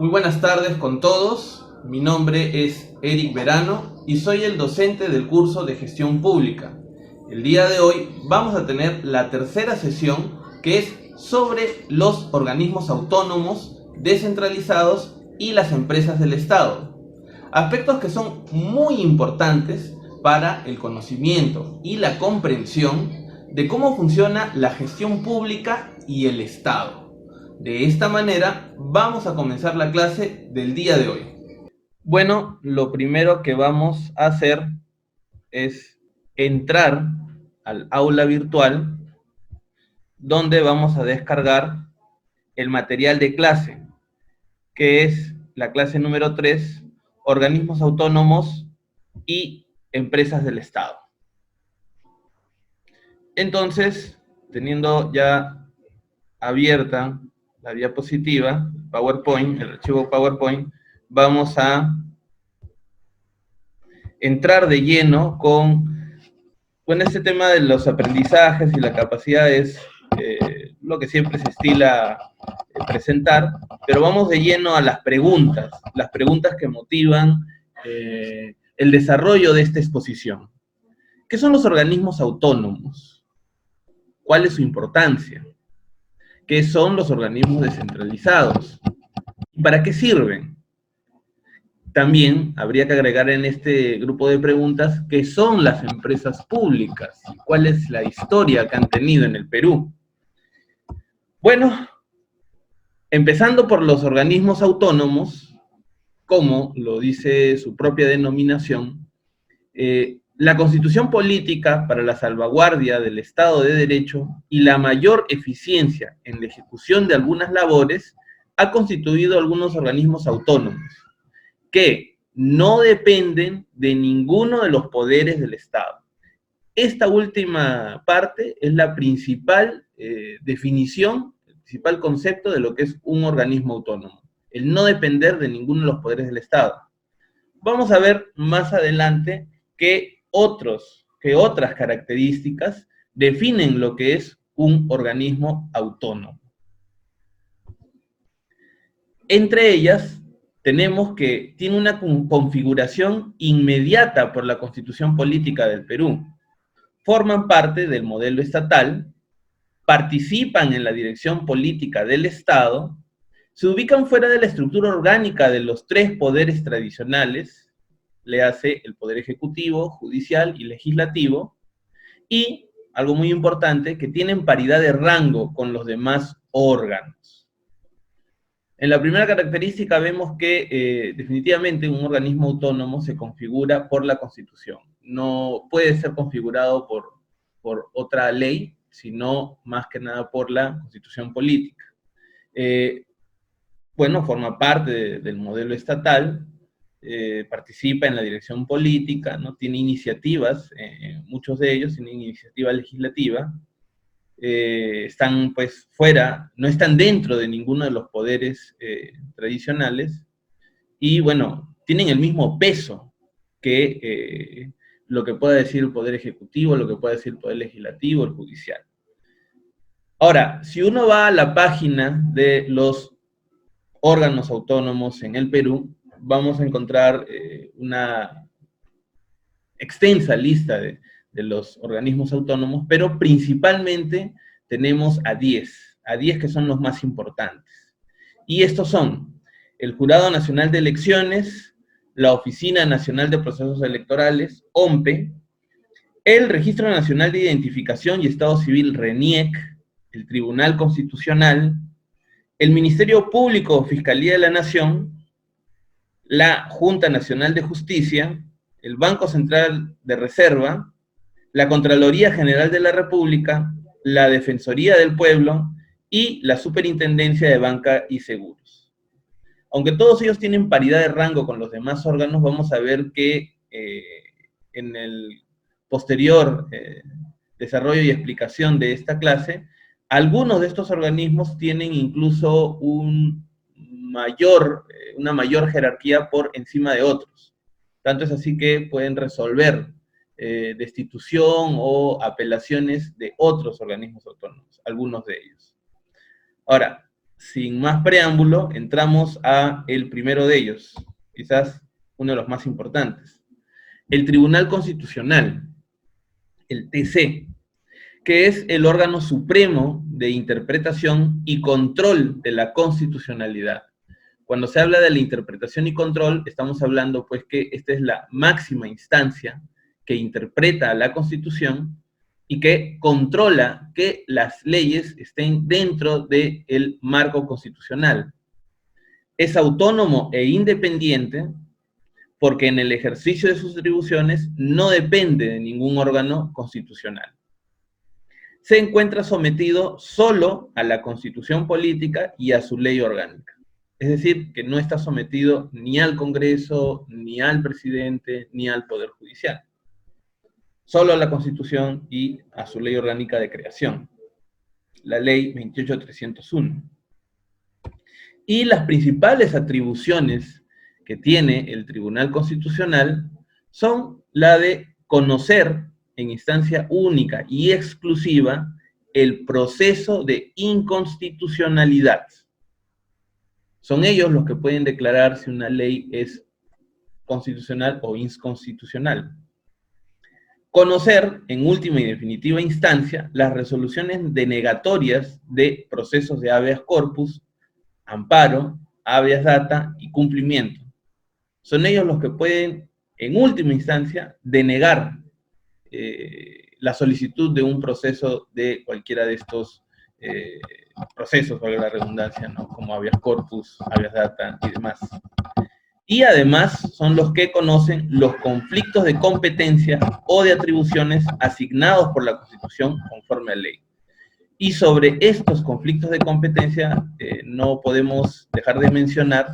Muy buenas tardes con todos. Mi nombre es Eric Verano y soy el docente del curso de Gestión Pública. El día de hoy vamos a tener la tercera sesión, que es sobre los organismos autónomos, descentralizados y las empresas del Estado. Aspectos que son muy importantes para el conocimiento y la comprensión de cómo funciona la gestión pública y el Estado. De esta manera vamos a comenzar la clase del día de hoy. Bueno, lo primero que vamos a hacer es entrar al aula virtual, donde vamos a descargar el material de clase, que es la clase número 3, organismos autónomos y empresas del Estado. Entonces, teniendo ya abierta la diapositiva, PowerPoint, el archivo PowerPoint, vamos a entrar de lleno con este tema de los aprendizajes y las capacidades, lo que siempre se estila presentar, pero vamos de lleno a las preguntas que motivan el desarrollo de esta exposición. ¿Qué son los organismos autónomos? ¿Cuál es su importancia? ¿Qué son los organismos descentralizados? ¿Y para qué sirven? También habría que agregar en este grupo de preguntas qué son las empresas públicas, cuál es la historia que han tenido en el Perú. Bueno, empezando por los organismos autónomos, como lo dice su propia denominación, la Constitución política para la salvaguardia del Estado de Derecho y la mayor eficiencia en la ejecución de algunas labores ha constituido algunos organismos autónomos que no dependen de ninguno de los poderes del Estado. Esta última parte es la principal definición, el principal concepto de lo que es un organismo autónomo, el no depender de ninguno de los poderes del Estado. Vamos a ver más adelante que otras características definen lo que es un organismo autónomo. Entre ellas, tenemos que tiene una configuración inmediata por la Constitución Política del Perú. Forman parte del modelo estatal, participan en la dirección política del Estado, se ubican fuera de la estructura orgánica de los tres poderes tradicionales, le hace el poder ejecutivo, judicial y legislativo, y, algo muy importante, que tienen paridad de rango con los demás órganos. En la primera característica vemos que definitivamente un organismo autónomo se configura por la Constitución. No puede ser configurado por otra ley, sino más que nada por la Constitución política. Bueno, forma parte del modelo estatal, participa en la dirección política, ¿no? Tiene iniciativas, muchos de ellos tienen iniciativa legislativa, están pues fuera, no están dentro de ninguno de los poderes tradicionales, y bueno, tienen el mismo peso que lo que pueda decir el Poder Ejecutivo, lo que pueda decir el Poder Legislativo, el Judicial. Ahora, si uno va a la página de los órganos autónomos en el Perú, vamos a encontrar una extensa lista de los organismos autónomos, pero principalmente tenemos a 10 que son los más importantes. Y estos son el Jurado Nacional de Elecciones, la Oficina Nacional de Procesos Electorales, OMPE, el Registro Nacional de Identificación y Estado Civil, RENIEC, el Tribunal Constitucional, el Ministerio Público o Fiscalía de la Nación, la Junta Nacional de Justicia, el Banco Central de Reserva, la Contraloría General de la República, la Defensoría del Pueblo y la Superintendencia de Banca y Seguros. Aunque todos ellos tienen paridad de rango con los demás órganos, vamos a ver que en el posterior desarrollo y explicación de esta clase, algunos de estos organismos tienen incluso una mayor jerarquía por encima de otros. Tanto es así que pueden resolver destitución o apelaciones de otros organismos autónomos, algunos de ellos. Ahora, sin más preámbulo, entramos a el primero de ellos, quizás uno de los más importantes. El Tribunal Constitucional, el TC, que es el órgano supremo de interpretación y control de la constitucionalidad. Cuando se habla de la interpretación y control, estamos hablando pues que esta es la máxima instancia que interpreta la Constitución y que controla que las leyes estén dentro del marco constitucional. Es autónomo e independiente porque en el ejercicio de sus atribuciones no depende de ningún órgano constitucional. Se encuentra sometido solo a la Constitución política y a su ley orgánica. Es decir, que no está sometido ni al Congreso, ni al presidente, ni al Poder Judicial. Solo a la Constitución y a su ley orgánica de creación, la Ley 28.301. Y las principales atribuciones que tiene el Tribunal Constitucional son la de conocer en instancia única y exclusiva el proceso de inconstitucionalidad. Son ellos los que pueden declarar si una ley es constitucional o inconstitucional. Conocer, en última y definitiva instancia, las resoluciones denegatorias de procesos de habeas corpus, amparo, habeas data y cumplimiento. Son ellos los que pueden, en última instancia, denegar la solicitud de un proceso de cualquiera de estos procesos, valga la redundancia, ¿no? Como habeas corpus, habeas data y demás. Y además son los que conocen los conflictos de competencia o de atribuciones asignados por la Constitución conforme a ley. Y sobre estos conflictos de competencia no podemos dejar de mencionar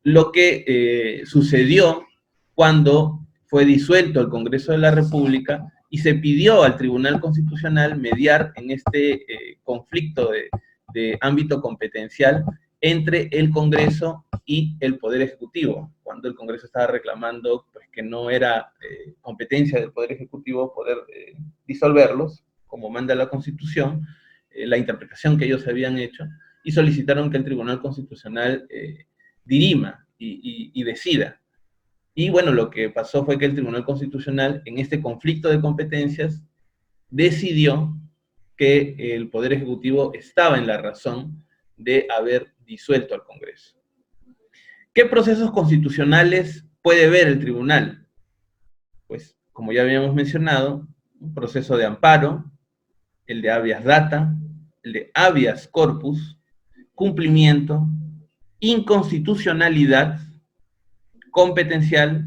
lo que sucedió cuando fue disuelto el Congreso de la República y se pidió al Tribunal Constitucional mediar en este conflicto de ámbito competencial entre el Congreso y el Poder Ejecutivo, cuando el Congreso estaba reclamando pues, que no era competencia del Poder Ejecutivo poder disolverlos, como manda la Constitución, la interpretación que ellos habían hecho, y solicitaron que el Tribunal Constitucional dirima y decida. Y bueno, lo que pasó fue que el Tribunal Constitucional, en este conflicto de competencias, decidió que el Poder Ejecutivo estaba en la razón de haber disuelto al Congreso. ¿Qué procesos constitucionales puede ver el tribunal? Pues, como ya habíamos mencionado, un proceso de amparo, el de habeas data, el de habeas corpus, cumplimiento, inconstitucionalidad, competencial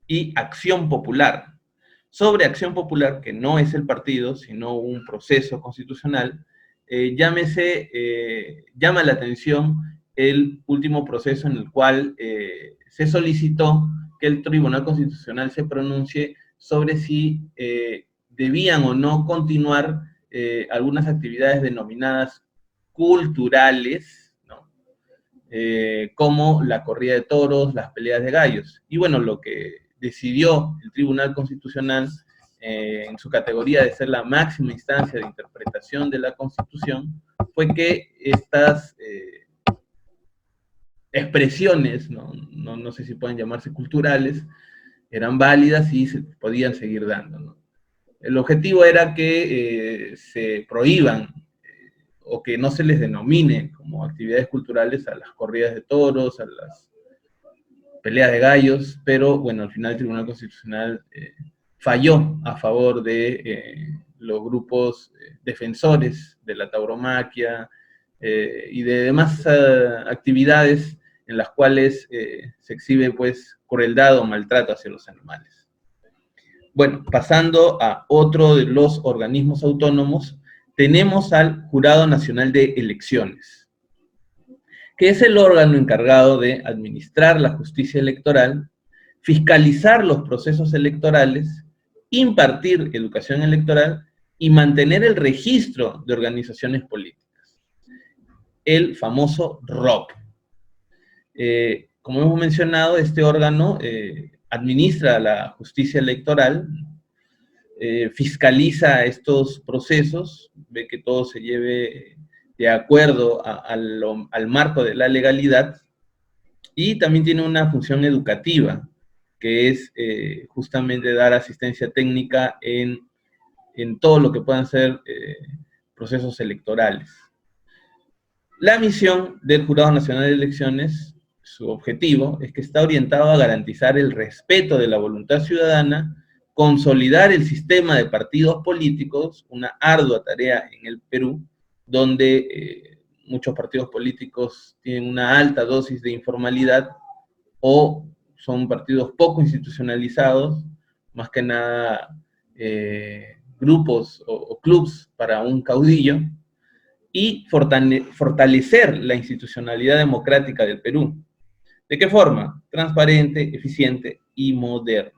y acción popular. Sobre acción popular, que no es el partido, sino un proceso constitucional, llama la atención el último proceso en el cual se solicitó que el Tribunal Constitucional se pronuncie sobre si debían o no continuar algunas actividades denominadas culturales, ¿no? Como la corrida de toros, las peleas de gallos. Y bueno, lo que decidió el Tribunal Constitucional en su categoría de ser la máxima instancia de interpretación de la Constitución, fue que estas expresiones, no sé si pueden llamarse culturales, eran válidas y se podían seguir dando, ¿no? El objetivo era que se prohíban o que no se les denomine como actividades culturales a las corridas de toros, a las peleas de gallos, pero bueno, al final el Tribunal Constitucional falló a favor de los grupos defensores de la tauromaquia y de demás actividades en las cuales se exhibe pues crueldad o maltrato hacia los animales. Bueno, pasando a otro de los organismos autónomos, tenemos al Jurado Nacional de Elecciones, que es el órgano encargado de administrar la justicia electoral, fiscalizar los procesos electorales, impartir educación electoral y mantener el registro de organizaciones políticas. El famoso ROC. Como hemos mencionado, este órgano administra la justicia electoral, fiscaliza estos procesos, ve que todo se lleve de acuerdo al marco de la legalidad, y también tiene una función educativa, que es justamente dar asistencia técnica en todo lo que puedan ser procesos electorales. La misión del Jurado Nacional de Elecciones, su objetivo, es que está orientado a garantizar el respeto de la voluntad ciudadana, consolidar el sistema de partidos políticos, una ardua tarea en el Perú, donde muchos partidos políticos tienen una alta dosis de informalidad o son partidos poco institucionalizados, más que nada grupos o clubs para un caudillo, y fortalecer la institucionalidad democrática del Perú. ¿De qué forma? Transparente, eficiente y moderna.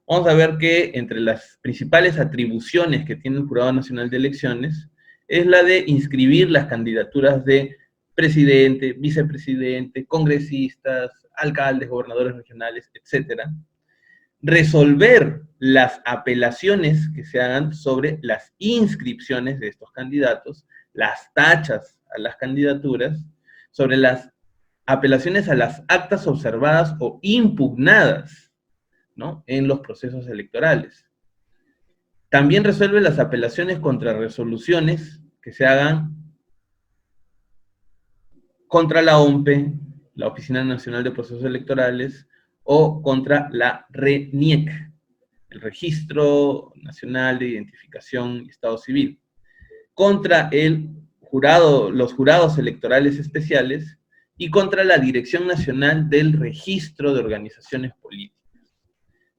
Vamos a ver que entre las principales atribuciones que tiene el Jurado Nacional de Elecciones es la de inscribir las candidaturas de presidente, vicepresidente, congresistas, alcaldes, gobernadores regionales, etcétera. Resolver las apelaciones que se hagan sobre las inscripciones de estos candidatos, las tachas a las candidaturas, sobre las apelaciones a las actas observadas o impugnadas, ¿no?, en los procesos electorales. También resuelve las apelaciones contra resoluciones que se hagan contra la OMPE, la Oficina Nacional de Procesos Electorales, o contra la RENIEC, el Registro Nacional de Identificación y Estado Civil, contra los jurados electorales especiales y contra la Dirección Nacional del Registro de Organizaciones Políticas.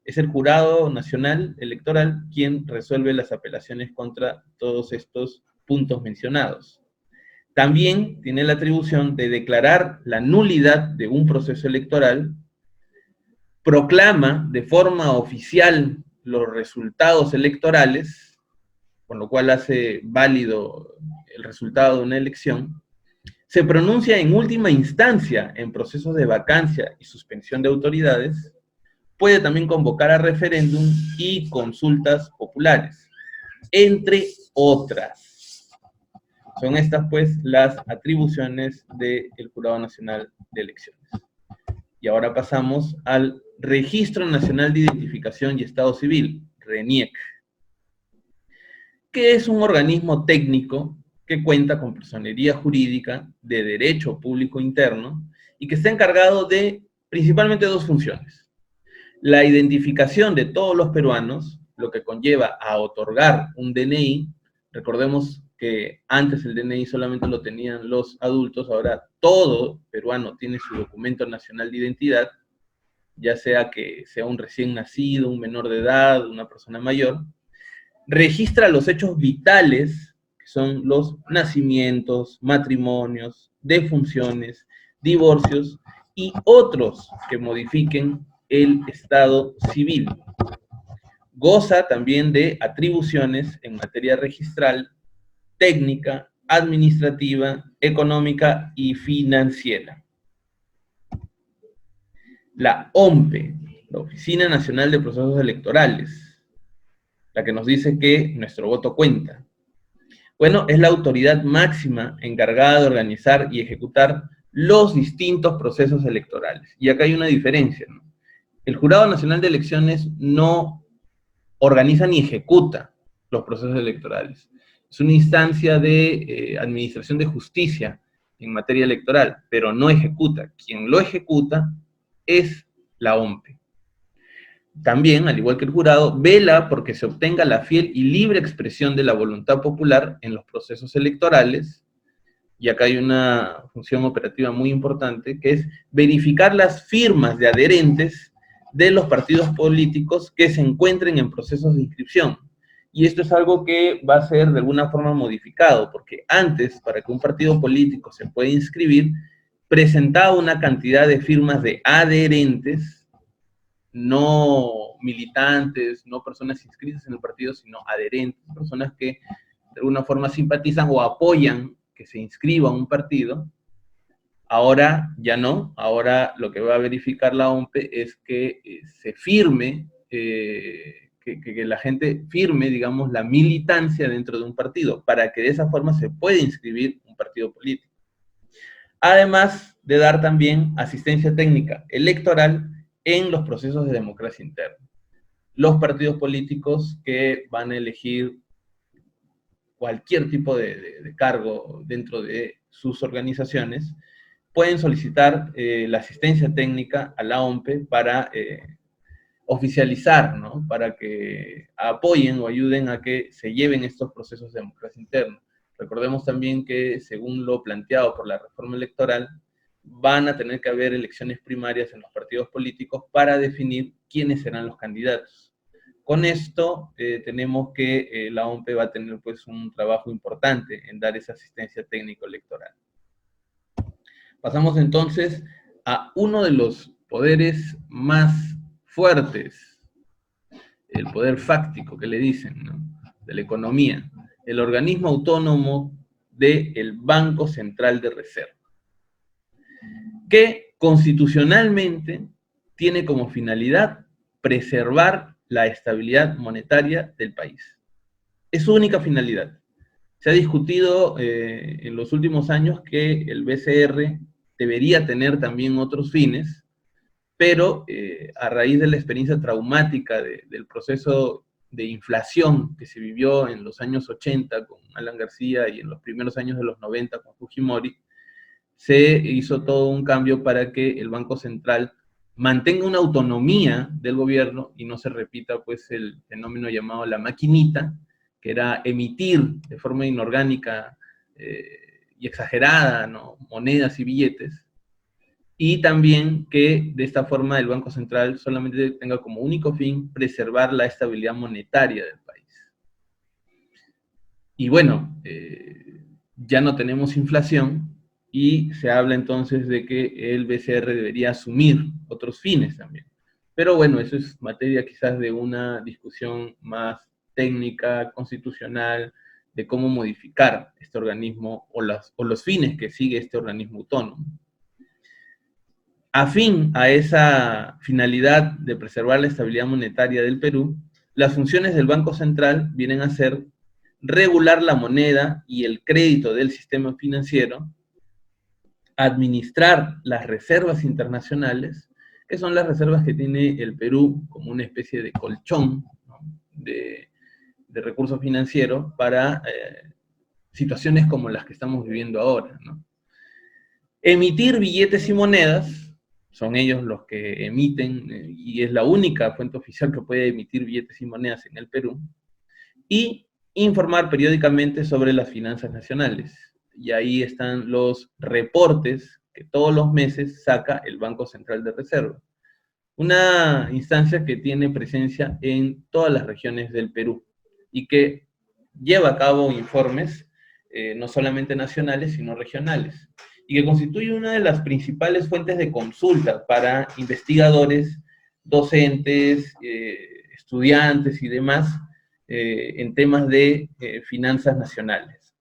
Es el Jurado Nacional Electoral quien resuelve las apelaciones contra todos estos puntos mencionados. También tiene la atribución de declarar la nulidad de un proceso electoral, proclama de forma oficial los resultados electorales, con lo cual hace válido el resultado de una elección, se pronuncia en última instancia en procesos de vacancia y suspensión de autoridades, puede también convocar a referéndum y consultas populares, entre otras. Son estas, pues, las atribuciones del Jurado Nacional de Elecciones. Y ahora pasamos al Registro Nacional de Identificación y Estado Civil, RENIEC, que es un organismo técnico que cuenta con personería jurídica de derecho público interno y que está encargado de principalmente dos funciones: la identificación de todos los peruanos, lo que conlleva a otorgar un DNI. Recordemos que antes el DNI solamente lo tenían los adultos, ahora todo peruano tiene su documento nacional de identidad, ya sea que sea un recién nacido, un menor de edad, una persona mayor. Registra los hechos vitales, que son los nacimientos, matrimonios, defunciones, divorcios y otros que modifiquen el estado civil. Goza también de atribuciones en materia registral, técnica, administrativa, económica y financiera. La OMPE, la Oficina Nacional de Procesos Electorales, la que nos dice que nuestro voto cuenta. Bueno, es la autoridad máxima encargada de organizar y ejecutar los distintos procesos electorales. Y acá hay una diferencia, ¿no? El Jurado Nacional de Elecciones no organiza ni ejecuta los procesos electorales. Es una instancia de administración de justicia en materia electoral, pero no ejecuta. Quien lo ejecuta es la OMPE. También, al igual que el jurado, vela porque se obtenga la fiel y libre expresión de la voluntad popular en los procesos electorales, y acá hay una función operativa muy importante, que es verificar las firmas de adherentes de los partidos políticos que se encuentren en procesos de inscripción. Y esto es algo que va a ser de alguna forma modificado, porque antes, para que un partido político se pueda inscribir, presentaba una cantidad de firmas de adherentes, no militantes, no personas inscritas en el partido, sino adherentes, personas que de alguna forma simpatizan o apoyan que se inscriba a un partido. Ahora ya no, ahora lo que va a verificar la OMPE es que se firme, que que la gente firme, digamos, la militancia dentro de un partido, para que de esa forma se pueda inscribir un partido político. Además de dar también asistencia técnica electoral en los procesos de democracia interna. Los partidos políticos que van a elegir cualquier tipo de cargo dentro de sus organizaciones pueden solicitar la asistencia técnica a la OMPE para oficializar, ¿no? Para que apoyen o ayuden a que se lleven estos procesos de democracia interna. Recordemos también que, según lo planteado por la reforma electoral, van a tener que haber elecciones primarias en los partidos políticos para definir quiénes serán los candidatos. Con esto tenemos que la OMPE va a tener pues un trabajo importante en dar esa asistencia técnico-electoral. Pasamos entonces a uno de los poderes más fuertes, el poder fáctico que le dicen, ¿no? De la economía, el organismo autónomo del Banco Central de Reserva, que constitucionalmente tiene como finalidad preservar la estabilidad monetaria del país. Es su única finalidad. Se ha discutido en los últimos años que el BCR debería tener también otros fines, pero a raíz de la experiencia traumática del proceso de inflación que se vivió en los años 80 con Alan García y en los primeros años de los 90 con Fujimori, se hizo todo un cambio para que el Banco Central mantenga una autonomía del gobierno y no se repita pues el fenómeno llamado la maquinita, que era emitir de forma inorgánica y exagerada, ¿no?, monedas y billetes, y también que de esta forma el Banco Central solamente tenga como único fin preservar la estabilidad monetaria del país. Y bueno, ya no tenemos inflación y se habla entonces de que el BCR debería asumir otros fines también. Pero bueno, eso es materia quizás de una discusión más técnica, constitucional, de cómo modificar este organismo o los fines que sigue este organismo autónomo. Afín a esa finalidad de preservar la estabilidad monetaria del Perú, las funciones del Banco Central vienen a ser regular la moneda y el crédito del sistema financiero, administrar las reservas internacionales, que son las reservas que tiene el Perú como una especie de colchón, ¿no?, de recursos financieros para situaciones como las que estamos viviendo ahora, ¿no? Emitir billetes y monedas, son ellos los que emiten, y es la única fuente oficial que puede emitir billetes y monedas en el Perú, y informar periódicamente sobre las finanzas nacionales. Y ahí están los reportes que todos los meses saca el Banco Central de Reserva. Una instancia que tiene presencia en todas las regiones del Perú y que lleva a cabo informes no solamente nacionales, sino regionales, y que constituye una de las principales fuentes de consulta para investigadores, docentes, estudiantes y demás en temas de finanzas nacionales.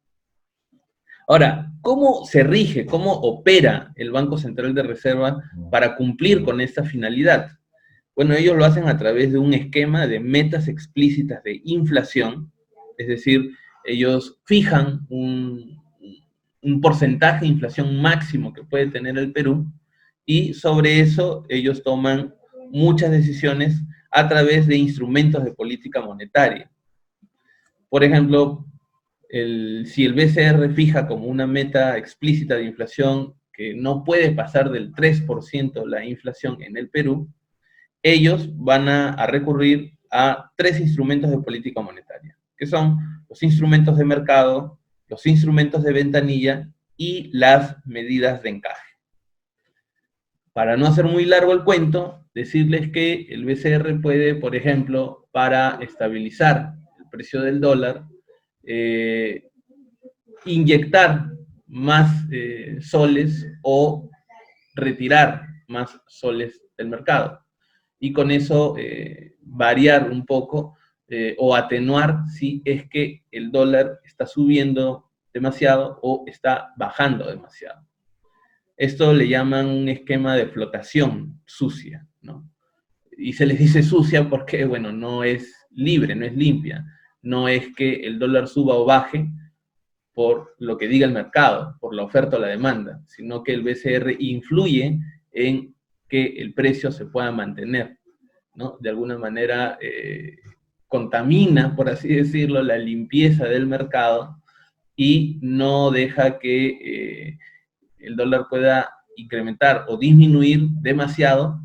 Ahora, ¿cómo se rige, cómo opera el Banco Central de Reserva para cumplir con esta finalidad? Bueno, ellos lo hacen a través de un esquema de metas explícitas de inflación, es decir, ellos fijan un porcentaje de inflación máximo que puede tener el Perú, y sobre eso ellos toman muchas decisiones a través de instrumentos de política monetaria. Por ejemplo, si el BCR fija como una meta explícita de inflación que no puede pasar del 3% la inflación en el Perú, ellos van a recurrir a 3 instrumentos de política monetaria, que son los instrumentos de mercado, los instrumentos de ventanilla y las medidas de encaje. Para no hacer muy largo el cuento, decirles que el BCR puede, por ejemplo, para estabilizar el precio del dólar, inyectar más soles o retirar más soles del mercado, y con eso variar un poco o atenuar si es que el dólar está subiendo demasiado o está bajando demasiado. Esto le llaman un esquema de flotación sucia, ¿no? Y se les dice sucia porque, bueno, no es libre, no es limpia. No es que el dólar suba o baje por lo que diga el mercado, por la oferta o la demanda, sino que el BCR influye en que el precio se pueda mantener, ¿no? De alguna manera contamina, por así decirlo, la limpieza del mercado y no deja que el dólar pueda incrementar o disminuir demasiado,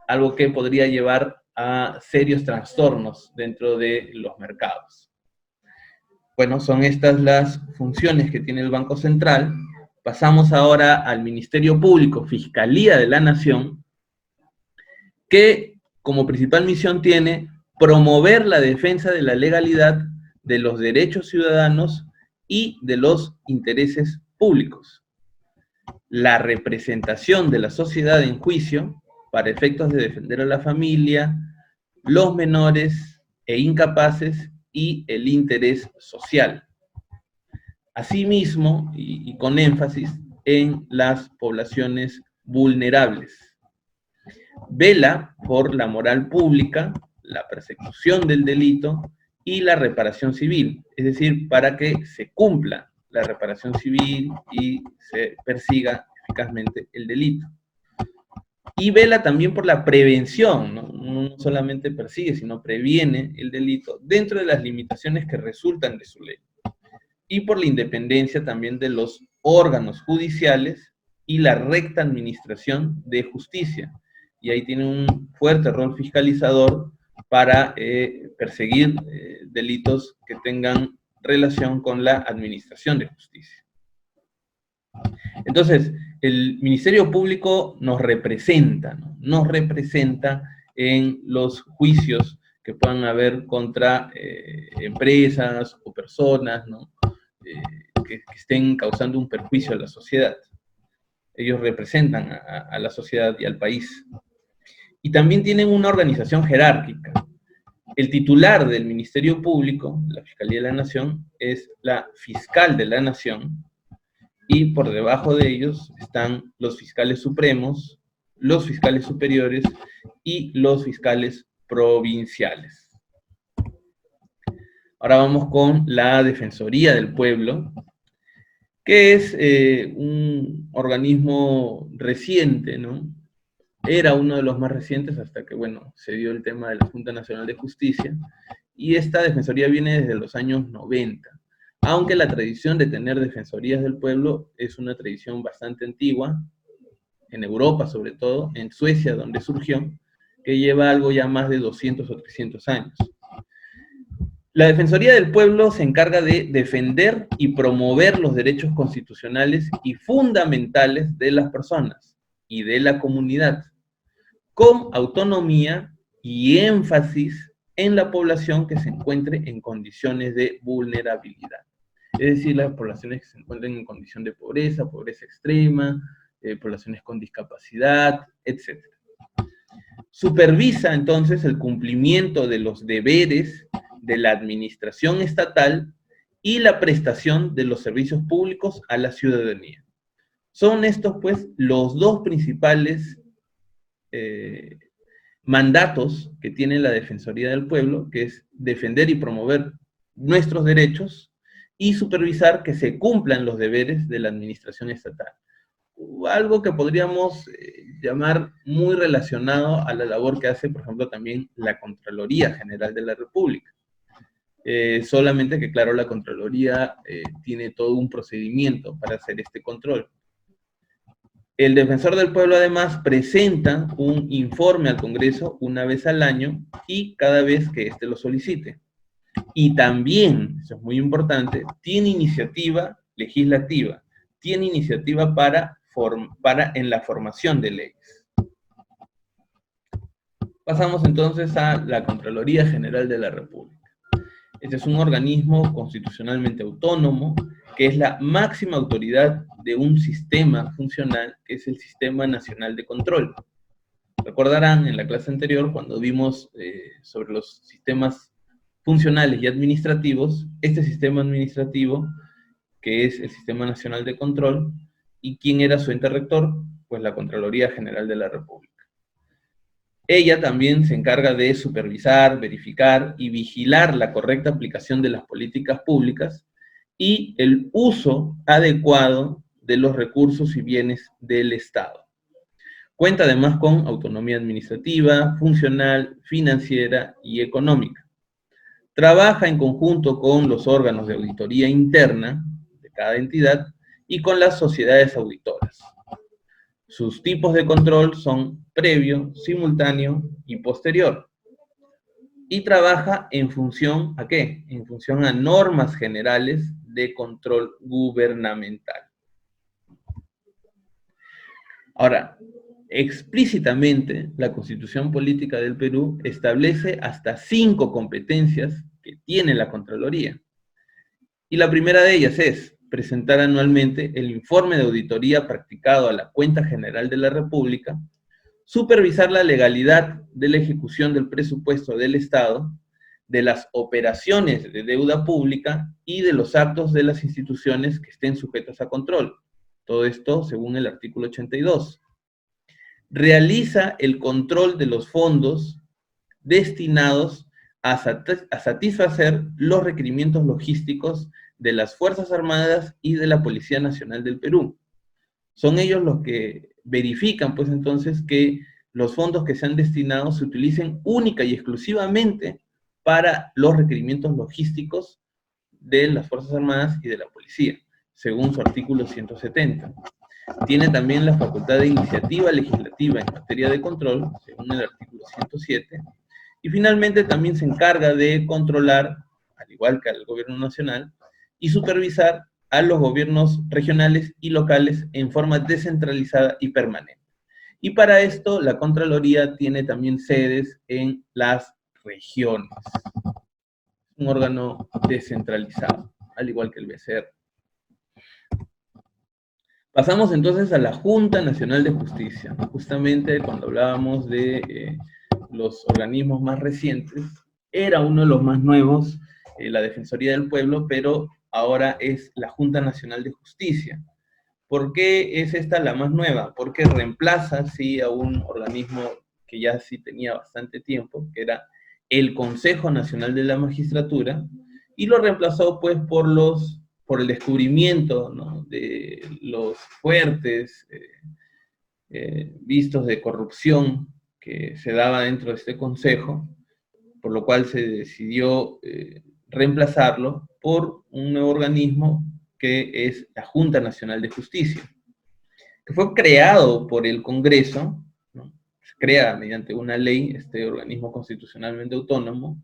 algo que podría llevar a serios trastornos dentro de los mercados. Bueno, son estas las funciones que tiene el Banco Central. Pasamos ahora al Ministerio Público, Fiscalía de la Nación, que como principal misión tiene promover la defensa de la legalidad, de los derechos ciudadanos y de los intereses públicos. La representación de la sociedad en juicio para efectos de defender a la familia, los menores e incapaces y el interés social. Asimismo, y con énfasis en las poblaciones vulnerables. Vela por la moral pública, la persecución del delito y la reparación civil, es decir, para que se cumpla la reparación civil y se persiga eficazmente el delito. Y vela también por la prevención, ¿no? No solamente persigue, sino previene el delito dentro de las limitaciones que resultan de su ley. Y por la independencia también de los órganos judiciales y la recta administración de justicia. Y ahí tiene un fuerte rol fiscalizador para perseguir delitos que tengan relación con la administración de justicia. Entonces, el Ministerio Público nos representa, ¿no? Nos representa en los juicios que puedan haber contra empresas o personas, ¿no? Que estén causando un perjuicio a la sociedad. Ellos representan a la sociedad y al país. Y también tienen una organización jerárquica. El titular del Ministerio Público, la Fiscalía de la Nación, es la Fiscal de la Nación, y por debajo de ellos están los fiscales supremos, los fiscales superiores y los fiscales provinciales. Ahora vamos con la Defensoría del Pueblo, que es un organismo reciente, ¿no? Era uno de los más recientes hasta que, bueno, se dio el tema de la Junta Nacional de Justicia, y esta defensoría viene desde los años 90, aunque la tradición de tener defensorías del pueblo es una tradición bastante antigua, en Europa sobre todo, en Suecia donde surgió, que lleva algo ya más de 200 o 300 años. La Defensoría del Pueblo se encarga de defender y promover los derechos constitucionales y fundamentales de las personas y de la comunidad, con autonomía y énfasis en la población que se encuentre en condiciones de vulnerabilidad. Es decir, las poblaciones que se encuentren en condición de pobreza, pobreza extrema, poblaciones con discapacidad, etc. Supervisa entonces el cumplimiento de los deberes de la administración estatal y la prestación de los servicios públicos a la ciudadanía. Son estos, pues, los dos principales mandatos que tiene la Defensoría del Pueblo, que es defender y promover nuestros derechos y supervisar que se cumplan los deberes de la administración estatal. Algo que podríamos llamar muy relacionado a la labor que hace, por ejemplo, también la Contraloría General de la República. Solamente que, claro, la Contraloría tiene todo un procedimiento para hacer este control. El Defensor del Pueblo, además, presenta un informe al Congreso una vez al año y cada vez que éste lo solicite. Y también, eso es muy importante, tiene iniciativa legislativa, tiene iniciativa para en la formación de leyes. Pasamos entonces a la Contraloría General de la República. Este es un organismo constitucionalmente autónomo, que es la máxima autoridad de un sistema funcional, que es el Sistema Nacional de Control. Recordarán en la clase anterior, cuando vimos sobre los sistemas funcionales y administrativos, este sistema administrativo, que es el Sistema Nacional de Control, ¿y quién era su ente rector? Pues la Contraloría General de la República. Ella también se encarga de supervisar, verificar y vigilar la correcta aplicación de las políticas públicas y el uso adecuado de los recursos y bienes del Estado. Cuenta además con autonomía administrativa, funcional, financiera y económica. Trabaja en conjunto con los órganos de auditoría interna de cada entidad y con las sociedades auditoras. Sus tipos de control son previo, simultáneo y posterior. Y trabaja en función ¿a qué? En función a normas generales de control gubernamental. Ahora, explícitamente, la Constitución Política del Perú establece hasta 5 competencias que tiene la Contraloría. Y la primera de ellas es presentar anualmente el informe de auditoría practicado a la Cuenta General de la República, supervisar la legalidad de la ejecución del presupuesto del Estado, de las operaciones de deuda pública y de los actos de las instituciones que estén sujetas a control. Todo esto según el artículo 82. Realiza el control de los fondos destinados a satisfacer los requerimientos logísticos de las Fuerzas Armadas y de la Policía Nacional del Perú. Son ellos los que verifican, pues entonces, que los fondos que se han destinado se utilicen única y exclusivamente para los requerimientos logísticos de las Fuerzas Armadas y de la Policía, según su artículo 170. Tiene también la facultad de iniciativa legislativa en materia de control, según el artículo 107, y finalmente también se encarga de controlar, al igual que al gobierno nacional, y supervisar a los gobiernos regionales y locales en forma descentralizada y permanente. Y para esto la Contraloría tiene también sedes en las regiones. Un órgano descentralizado, al igual que el BCR. Pasamos entonces a la Junta Nacional de Justicia. Justamente cuando hablábamos de los organismos más recientes, era uno de los más nuevos, la Defensoría del Pueblo, pero ahora es la Junta Nacional de Justicia. ¿Por qué es esta la más nueva? Porque reemplaza, sí, a un organismo que ya sí tenía bastante tiempo, que era el Consejo Nacional de la Magistratura, y lo reemplazó pues por el descubrimiento, ¿no?, de los fuertes vistos de corrupción que se daba dentro de este consejo, por lo cual se decidió reemplazarlo por un nuevo organismo que es la Junta Nacional de Justicia, que fue creado por el Congreso, ¿no? Se crea mediante una ley este organismo constitucionalmente autónomo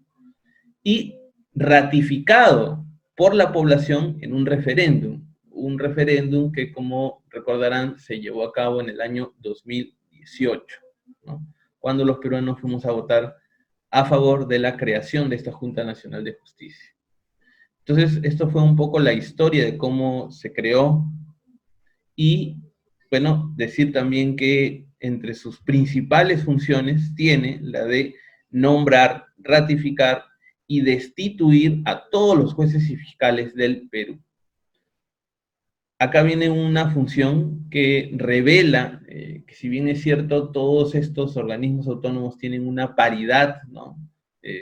y ratificado por la población en un referéndum que, como recordarán, se llevó a cabo en el año 2018, ¿no?, cuando los peruanos fuimos a votar a favor de la creación de esta Junta Nacional de Justicia. Entonces, esto fue un poco la historia de cómo se creó y, bueno, decir también que entre sus principales funciones tiene la de nombrar, ratificar y destituir a todos los jueces y fiscales del Perú. Acá viene una función que revela que, si bien es cierto, todos estos organismos autónomos tienen una paridad, ¿no?,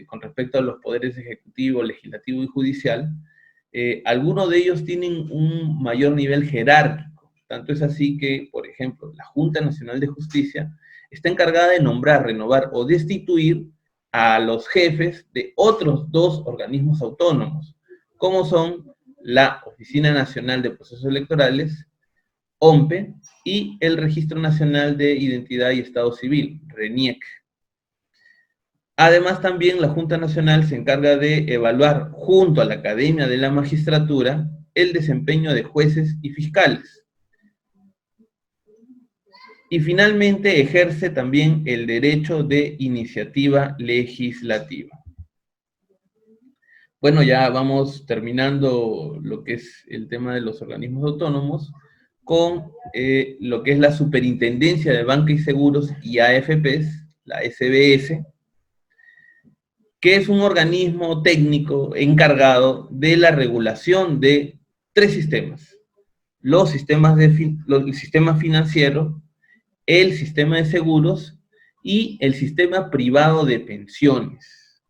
con respecto a los poderes ejecutivo, legislativo y judicial, algunos de ellos tienen un mayor nivel jerárquico. Tanto es así que, por ejemplo, la Junta Nacional de Justicia está encargada de nombrar, renovar o destituir a los jefes de otros 2 organismos autónomos, como son la Oficina Nacional de Procesos Electorales, OMPE, y el Registro Nacional de Identidad y Estado Civil, RENIEC. Además, también la Junta Nacional se encarga de evaluar, junto a la Academia de la Magistratura, el desempeño de jueces y fiscales. Y finalmente ejerce también el derecho de iniciativa legislativa. Bueno, ya vamos terminando lo que es el tema de los organismos autónomos con lo que es la Superintendencia de Banca y Seguros y AFPs, la SBS, que es un organismo técnico encargado de la regulación de 3 sistemas. El sistema financiero, el sistema de seguros y el sistema privado de pensiones.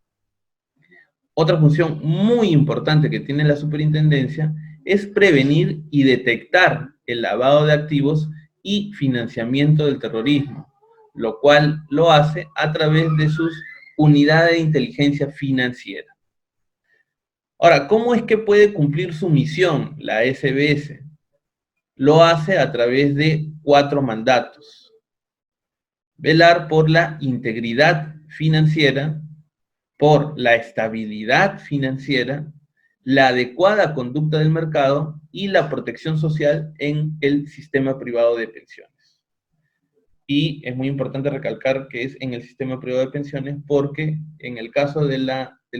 Otra función muy importante que tiene la superintendencia es prevenir y detectar el lavado de activos y financiamiento del terrorismo, lo cual lo hace a través de sus unidades de inteligencia financiera. Ahora, ¿cómo es que puede cumplir su misión la SBS? Lo hace a través de 4 mandatos. Velar por la integridad financiera, por la estabilidad financiera, la adecuada conducta del mercado y la protección social en el sistema privado de pensiones. Y es muy importante recalcar que es en el sistema privado de pensiones porque en el caso del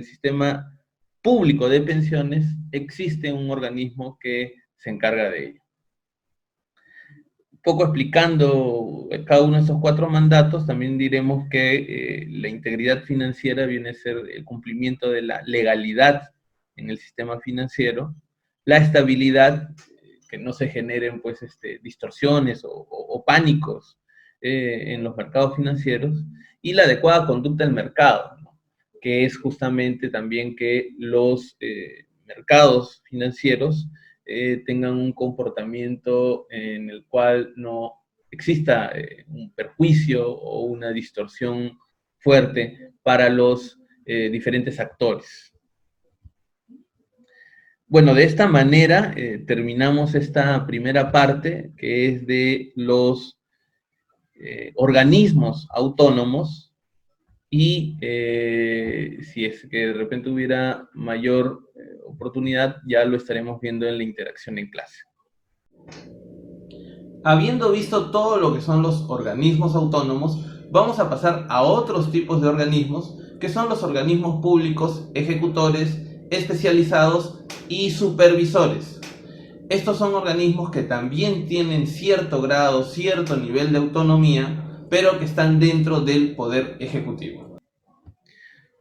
sistema público de pensiones existe un organismo que se encarga de ello. Un poco explicando cada uno de esos 4 mandatos, también diremos que la integridad financiera viene a ser el cumplimiento de la legalidad en el sistema financiero, la estabilidad, que no se generen pues, distorsiones o pánicos en los mercados financieros, y la adecuada conducta del mercado, ¿no? Que es justamente también que los mercados financieros tengan un comportamiento en el cual no exista un perjuicio o una distorsión fuerte para los diferentes actores. Bueno, de esta manera terminamos esta primera parte, que es de los organismos autónomos, y si es que de repente hubiera mayor oportunidad, ya lo estaremos viendo en la interacción en clase. Habiendo visto todo lo que son los organismos autónomos, vamos a pasar a otros tipos de organismos, que son los organismos públicos, ejecutores, especializados y supervisores. Estos son organismos que también tienen cierto grado, cierto nivel de autonomía, pero que están dentro del poder ejecutivo.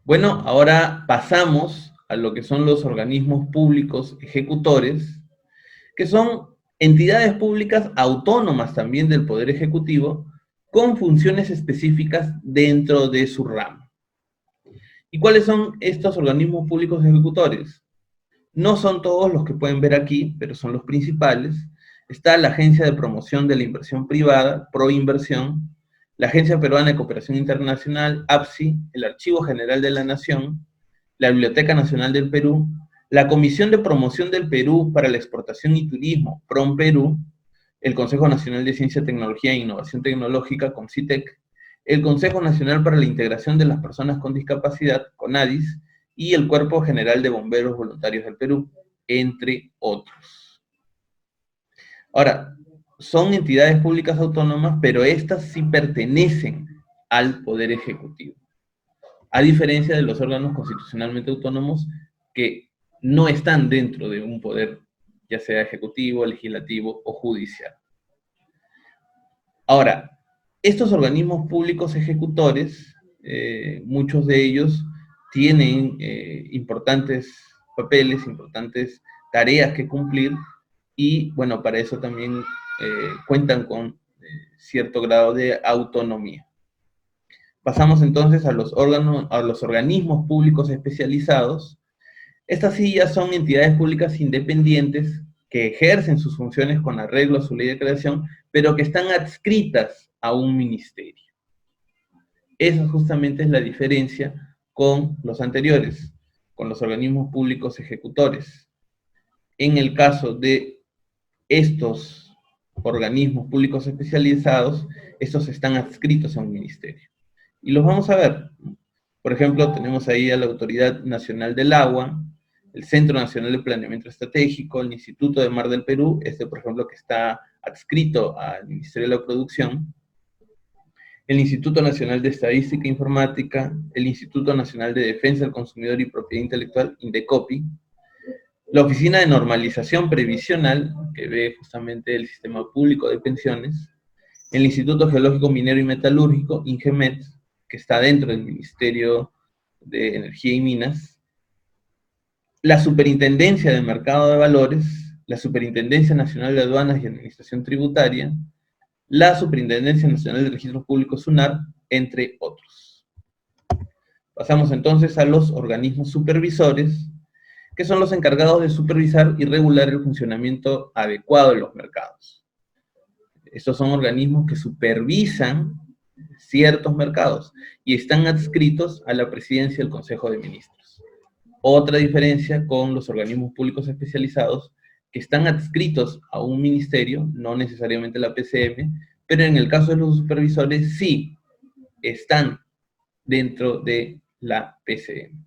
Bueno, ahora pasamos a lo que son los organismos públicos ejecutores, que son entidades públicas autónomas también del Poder Ejecutivo, con funciones específicas dentro de su ramo. ¿Y cuáles son estos organismos públicos ejecutores? No son todos los que pueden ver aquí, pero son los principales. Está la Agencia de Promoción de la Inversión Privada, Proinversión, la Agencia Peruana de Cooperación Internacional, APSI, el Archivo General de la Nación, la Biblioteca Nacional del Perú, la Comisión de Promoción del Perú para la Exportación y Turismo, PROMPERÚ, el Consejo Nacional de Ciencia, Tecnología e Innovación Tecnológica, CONCITEC, el Consejo Nacional para la Integración de las Personas con Discapacidad, CONADIS, y el Cuerpo General de Bomberos Voluntarios del Perú, entre otros. Ahora, son entidades públicas autónomas, pero estas sí pertenecen al Poder Ejecutivo, a diferencia de los órganos constitucionalmente autónomos que no están dentro de un poder, ya sea ejecutivo, legislativo o judicial. Ahora, estos organismos públicos ejecutores, muchos de ellos tienen importantes papeles, importantes tareas que cumplir, y bueno, para eso también cuentan con cierto grado de autonomía. Pasamos entonces a los organismos públicos especializados. Estas sí ya son entidades públicas independientes que ejercen sus funciones con arreglo a su ley de creación, pero que están adscritas a un ministerio. Esa justamente es la diferencia con los anteriores, con los organismos públicos ejecutores. En el caso de estos organismos públicos especializados, estos están adscritos a un ministerio. Y los vamos a ver. Por ejemplo, tenemos ahí a la Autoridad Nacional del Agua, el Centro Nacional de Planeamiento Estratégico, el Instituto de Mar del Perú, por ejemplo, que está adscrito al Ministerio de la Producción, el Instituto Nacional de Estadística e Informática, el Instituto Nacional de Defensa del Consumidor y Propiedad Intelectual, INDECOPI, la Oficina de Normalización Previsional, que ve justamente el sistema público de pensiones, el Instituto Geológico Minero y Metalúrgico, INGEMET, que está dentro del Ministerio de Energía y Minas, la Superintendencia del Mercado de Valores, la Superintendencia Nacional de Aduanas y Administración Tributaria, la Superintendencia Nacional de Registros Públicos, SUNAR, entre otros. Pasamos entonces a los organismos supervisores, que son los encargados de supervisar y regular el funcionamiento adecuado de los mercados. Estos son organismos que supervisan ciertos mercados y están adscritos a la presidencia del Consejo de Ministros. Otra diferencia con los organismos públicos especializados que están adscritos a un ministerio, no necesariamente la PCM, pero en el caso de los supervisores sí están dentro de la PCM.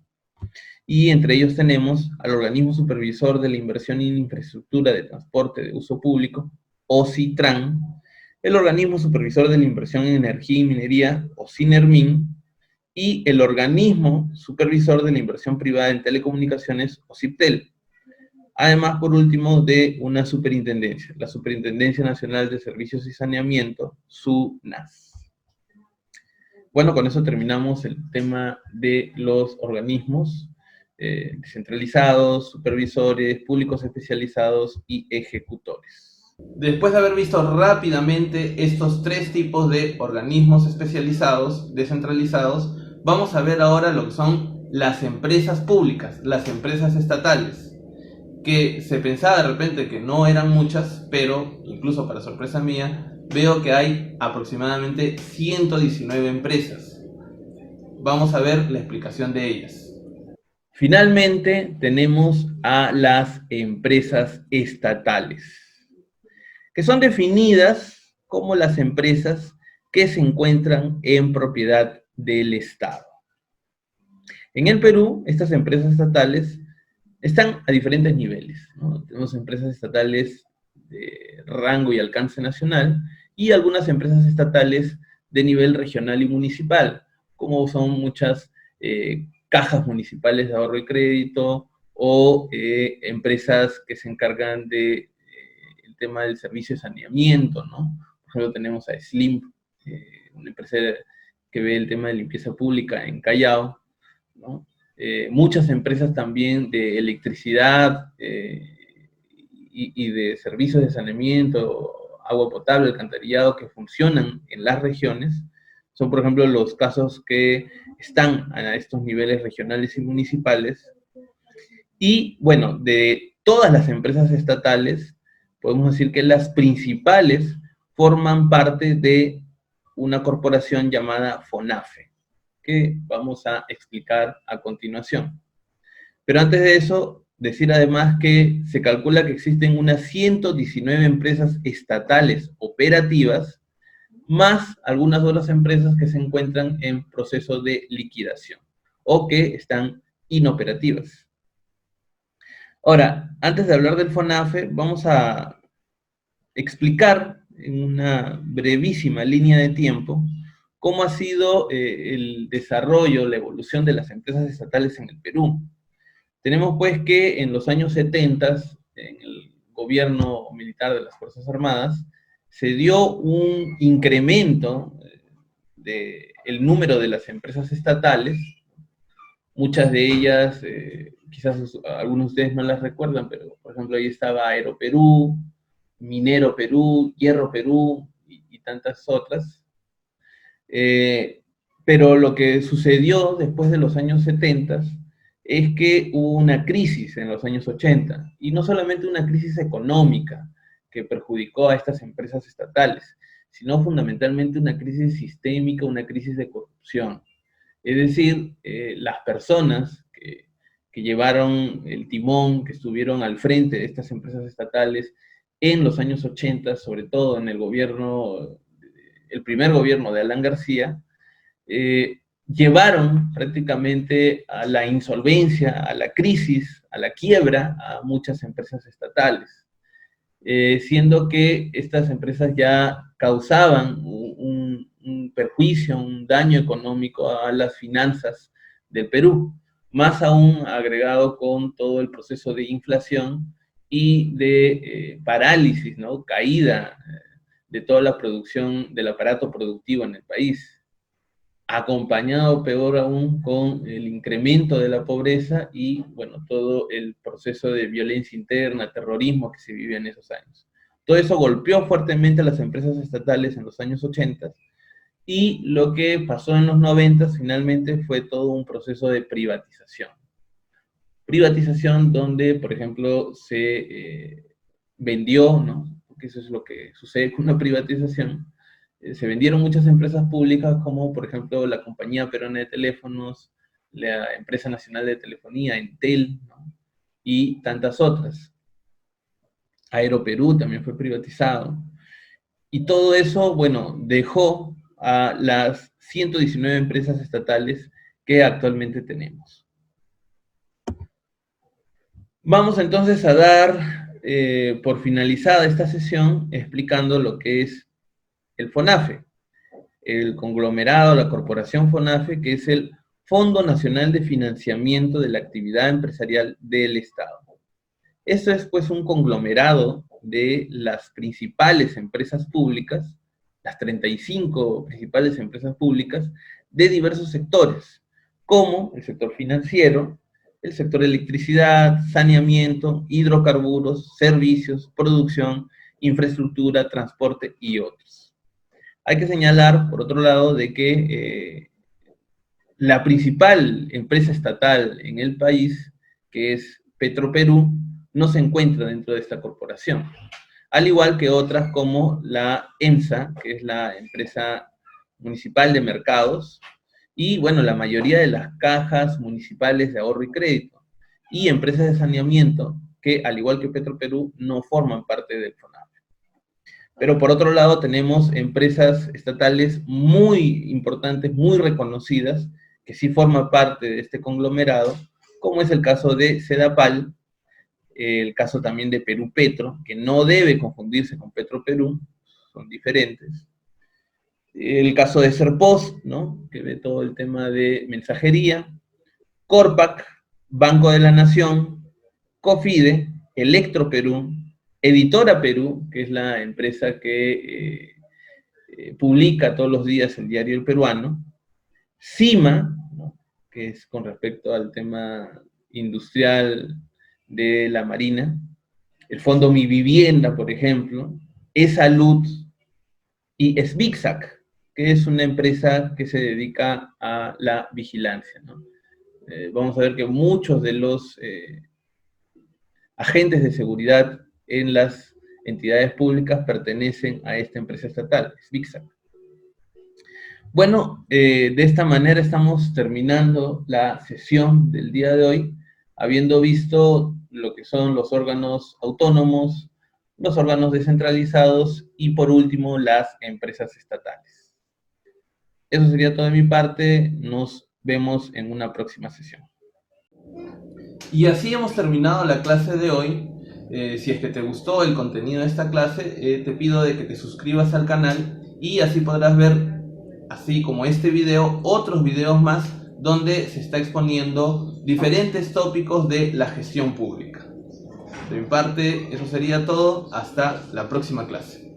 Y entre ellos tenemos al organismo supervisor de la inversión en infraestructura de transporte de uso público, OCITRAN, el organismo supervisor de la inversión en energía y minería, OCINERMIN, y el organismo supervisor de la inversión privada en telecomunicaciones, OCIPTEL. Además, por último, de una superintendencia, la Superintendencia Nacional de Servicios y Saneamiento, SUNAS. Bueno, con eso terminamos el tema de los organismos descentralizados, supervisores, públicos especializados y ejecutores. Después de haber visto rápidamente estos tres tipos de organismos especializados, descentralizados, vamos a ver ahora lo que son las empresas públicas, las empresas estatales, que se pensaba de repente que no eran muchas, pero incluso para sorpresa mía, veo que hay aproximadamente 119 empresas. Vamos a ver la explicación de ellas. Finalmente, tenemos a las empresas estatales, que son definidas como las empresas que se encuentran en propiedad del Estado. En el Perú, estas empresas estatales están a diferentes niveles, ¿no? Tenemos empresas estatales de rango y alcance nacional y algunas empresas estatales de nivel regional y municipal, como son muchas cajas municipales de ahorro y crédito o empresas que se encargan de el tema del servicio de saneamiento, ¿no? Por ejemplo, tenemos a SLIM, una empresa que ve el tema de limpieza pública en Callao, ¿no? Muchas empresas también de electricidad y de servicios de saneamiento, agua potable, alcantarillado, que funcionan en las regiones. Son, por ejemplo, los casos que están a estos niveles regionales y municipales. Y, bueno, de todas las empresas estatales, podemos decir que las principales forman parte de una corporación llamada FONAFE, que vamos a explicar a continuación. Pero antes de eso, decir además que se calcula que existen unas 119 empresas estatales operativas, más algunas otras empresas que se encuentran en proceso de liquidación, o que están inoperativas. Ahora, antes de hablar del FONAFE, vamos a explicar en una brevísima línea de tiempo cómo ha sido el desarrollo, la evolución de las empresas estatales en el Perú. Tenemos pues que en los años 70, en el gobierno militar de las Fuerzas Armadas, se dio un incremento del número de las empresas estatales. Muchas de ellas, quizás algunos de ustedes no las recuerdan, pero por ejemplo ahí estaba Aeroperú, Minero Perú, Hierro Perú y tantas otras. Pero lo que sucedió después de los años 70 es que hubo una crisis en los años 80, y no solamente una crisis económica que perjudicó a estas empresas estatales, sino fundamentalmente una crisis sistémica, una crisis de corrupción. Es decir, las personas que llevaron el timón, que estuvieron al frente de estas empresas estatales en los años 80, sobre todo en el gobierno, el primer gobierno de Alan García, llevaron prácticamente a la insolvencia, a la crisis, a la quiebra a muchas empresas estatales, siendo que estas empresas ya causaban un perjuicio, un daño económico a las finanzas del Perú, más aún agregado con todo el proceso de inflación y de parálisis, ¿no? Caída de toda la producción del aparato productivo en el país, acompañado peor aún con el incremento de la pobreza y, bueno, todo el proceso de violencia interna, terrorismo que se vivía en esos años. Todo eso golpeó fuertemente a las empresas estatales en los años 80 y lo que pasó en los 90 finalmente fue todo un proceso de privatización. Privatización donde, por ejemplo, se vendió, ¿no? Porque eso es lo que sucede con una privatización, se vendieron muchas empresas públicas como, por ejemplo, la Compañía Peruana de Teléfonos, la Empresa Nacional de Telefonía, Entel, ¿no? Y tantas otras. Aeroperú también fue privatizado. Y todo eso, bueno, dejó a las 119 empresas estatales que actualmente tenemos. Vamos entonces a dar por finalizada esta sesión explicando lo que es el FONAFE, el conglomerado, la corporación FONAFE, que es el Fondo Nacional de Financiamiento de la Actividad Empresarial del Estado. Esto es pues un conglomerado de las principales empresas públicas, las 35 principales empresas públicas de diversos sectores, como el sector financiero, el sector electricidad, saneamiento, hidrocarburos, servicios, producción, infraestructura, transporte y otros. Hay que señalar, por otro lado, de que la principal empresa estatal en el país, que es Petroperú, no se encuentra dentro de esta corporación, al igual que otras como la EMSA, que es la empresa municipal de mercados, y bueno, la mayoría de las cajas municipales de ahorro y crédito, y empresas de saneamiento, que al igual que Petroperú, no forman parte del FONAFE. Pero por otro lado tenemos empresas estatales muy importantes, muy reconocidas, que sí forman parte de este conglomerado, como es el caso de Sedapal, el caso también de Perú Petro, que no debe confundirse con Petroperú, son diferentes. El caso de Serpost, ¿no? Que ve todo el tema de mensajería. Corpac, Banco de la Nación, Cofide, Electroperú, Editora Perú, que es la empresa que publica todos los días el diario El Peruano, CIMA, ¿no? Que es con respecto al tema industrial de la Marina, el Fondo Mi Vivienda, por ejemplo, eSalud y SBICSAC, que es una empresa que se dedica a la vigilancia, ¿no? Vamos a ver que muchos de los agentes de seguridad en las entidades públicas pertenecen a esta empresa estatal, SBICSAC. Bueno, de esta manera estamos terminando la sesión del día de hoy, habiendo visto lo que son los órganos autónomos, los órganos descentralizados y por último las empresas estatales. Eso sería todo de mi parte, nos vemos en una próxima sesión. Y así hemos terminado la clase de hoy. Si es que te gustó el contenido de esta clase, te pido de que te suscribas al canal y así podrás ver, así como este video, otros videos más donde se está exponiendo diferentes tópicos de la gestión pública. De mi parte, eso sería todo. Hasta la próxima clase.